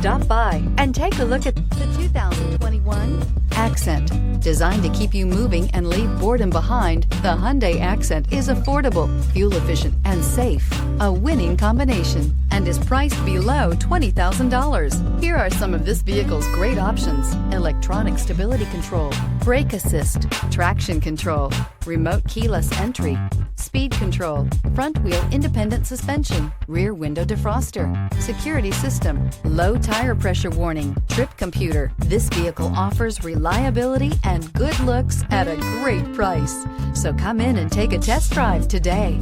Stop by and take a look at the 2021 Accent. Designed to keep you moving and leave boredom behind, the Hyundai Accent is affordable, fuel-efficient, and safe. A winning combination, and is priced below $20,000. Here are some of this vehicle's great options: electronic stability control, brake assist, traction control, remote keyless entry, speed control, front wheel independent suspension, rear window defroster, security system, low tire pressure warning, trip computer. This vehicle offers reliability and good looks at a great price. So come in and take a test drive today.